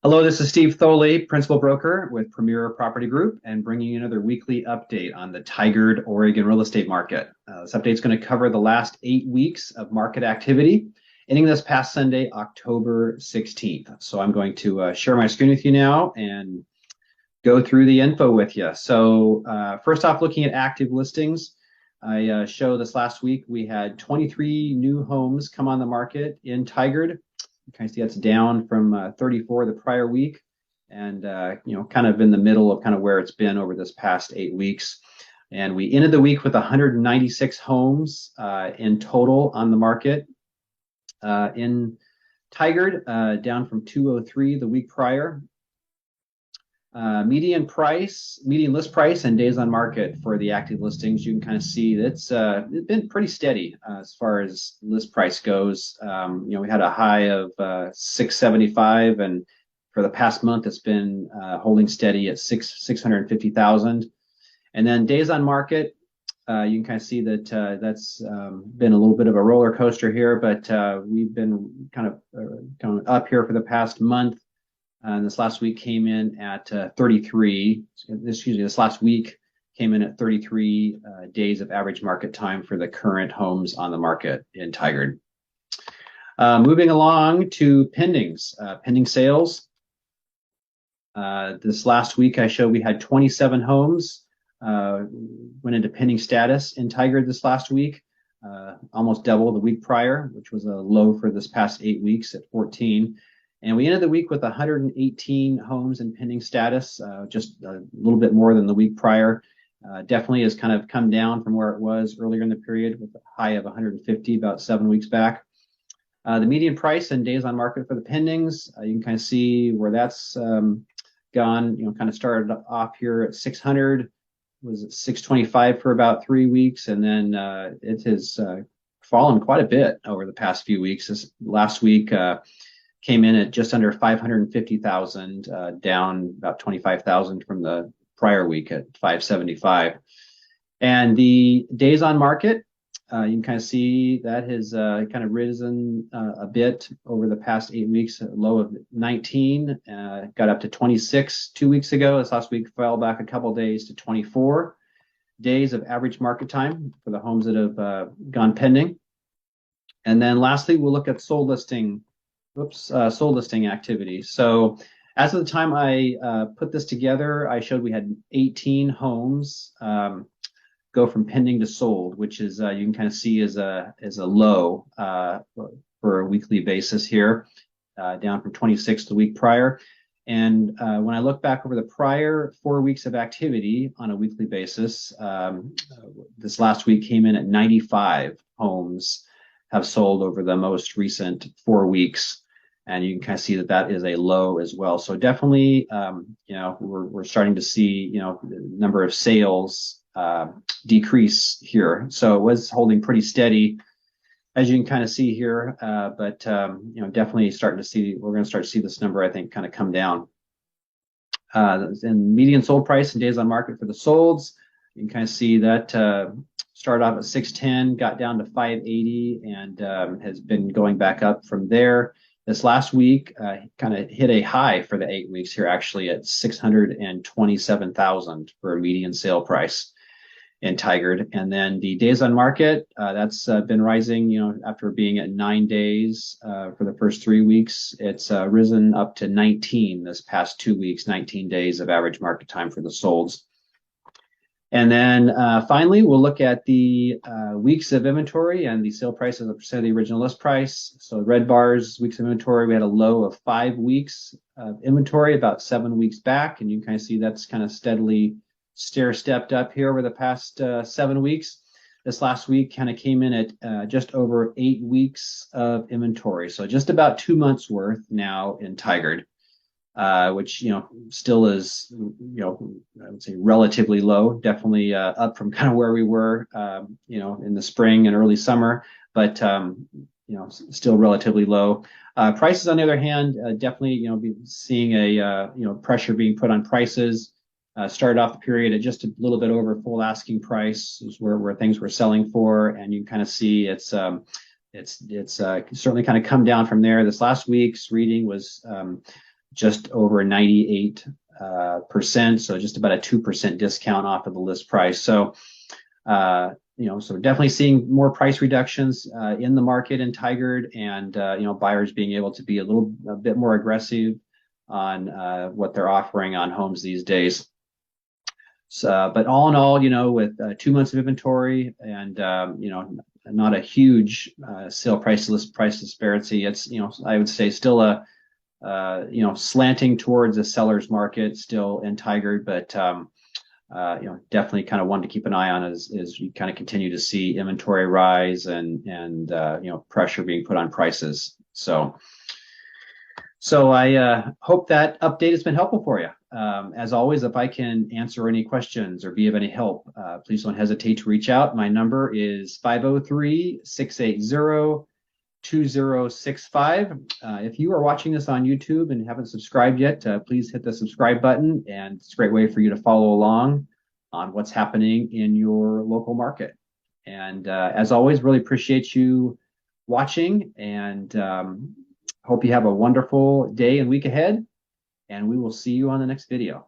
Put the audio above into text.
Hello, this is Steve Thoele, Principal Broker with Premier Property Group, and bringing you another weekly update on the Tigard Oregon real estate market. This update is going to cover the last 8 weeks of market activity, ending this past Sunday, October 16th. So I'm going to share my screen with you now and go through the info with you. So first off, looking at active listings, I show this last week we had 23 new homes come on the market in Tigard. You kind of see that's down from 34 the prior week, and kind of in the middle of kind of where it's been over this past 8 weeks. And we ended the week with 196 homes in total on the market in Tigard, down from 203 the week prior. Median list price, and days on market for the active listings, you can kind of see that's it's been pretty steady as far as list price goes. We had a high of 675, and for the past month, it's been holding steady at 650,000. And then days on market, you can kind of see that that's been a little bit of a roller coaster here, but we've been kind of up here for the past month. And this last week came in at 33. This last week came in at 33 days of average market time for the current homes on the market in Tigard. Moving along to pending sales. This last week I showed we had 27 homes went into pending status in Tigard this last week, almost double the week prior, which was a low for this past 8 weeks at 14. And we ended the week with 118 homes in pending status, just a little bit more than the week prior. Definitely has kind of come down from where it was earlier in the period, with a high of 150 about 7 weeks back. The median price and days on market for the pendings, you can kind of see where that's gone. Kind of started off here at 600, was at 625 for about 3 weeks, and then it has fallen quite a bit over the past few weeks. This last week came in at just under 550,000, down about 25,000 from the prior week at 575. And the days on market, you can kind of see that has kind of risen a bit over the past 8 weeks, a low of 19, got up to 26 2 weeks ago. This last week fell back a couple of days to 24 days of average market time for the homes that have gone pending. And then lastly, we'll look at sold listing activity. So as of the time I put this together, I showed we had 18 homes go from pending to sold, which is you can kind of see as a low for a weekly basis here, down from 26 the week prior. And when I look back over the prior 4 weeks of activity on a weekly basis, this last week came in at 95 homes have sold over the most recent 4 weeks. And you can kind of see that that is a low as well. So definitely, we're starting to see, the number of sales decrease here. So it was holding pretty steady, as you can kind of see here. But definitely we're going to start to see this number, I think, kind of come down. And median sold price and days on market for the solds, you can kind of see that started off at 610, got down to 580, and has been going back up from there. This last week kind of hit a high for the 8 weeks here, actually at 627,000 for a median sale price in Tigard. And then the days on market, that's been rising, after being at 9 days for the first 3 weeks. It's risen up to 19 this past 2 weeks, 19 days of average market time for the solds. And then finally, we'll look at the weeks of inventory and the sale price as a percent of the original list price. So red bars, weeks of inventory, we had a low of 5 weeks of inventory about 7 weeks back. And you can kind of see that's kind of steadily stair-stepped up here over the past 7 weeks. This last week kind of came in at just over 8 weeks of inventory. So just about 2 months worth now in Tigard. Which still is I would say relatively low, definitely up from kind of where we were in the spring and early summer, but still relatively low. Prices, on the other hand, definitely seeing a pressure being put on prices. Started off the period at just a little bit over full asking price is where things were selling for, and you can kind of see it's certainly kind of come down from there. This last week's reading was just over 98%, so just about a 2% discount off of the list price. So, so definitely seeing more price reductions in the market in Tigard, and buyers being able to be a bit more aggressive on what they're offering on homes these days. So, but all in all, with 2 months of inventory and not a huge sale price to list price disparity, it's I would say still a slanting towards a seller's market still in Tigard, but definitely kind of one to keep an eye on as you kind of continue to see inventory rise and pressure being put on prices. So I hope that update has been helpful for you. As always, if I can answer any questions or be of any help, please don't hesitate to reach out. My number is 503-680-2065. If you are watching this on YouTube and haven't subscribed yet, please hit the subscribe button, and it's a great way for you to follow along on what's happening in your local market. And as always, really appreciate you watching, and hope you have a wonderful day and week ahead, and we will see you on the next video.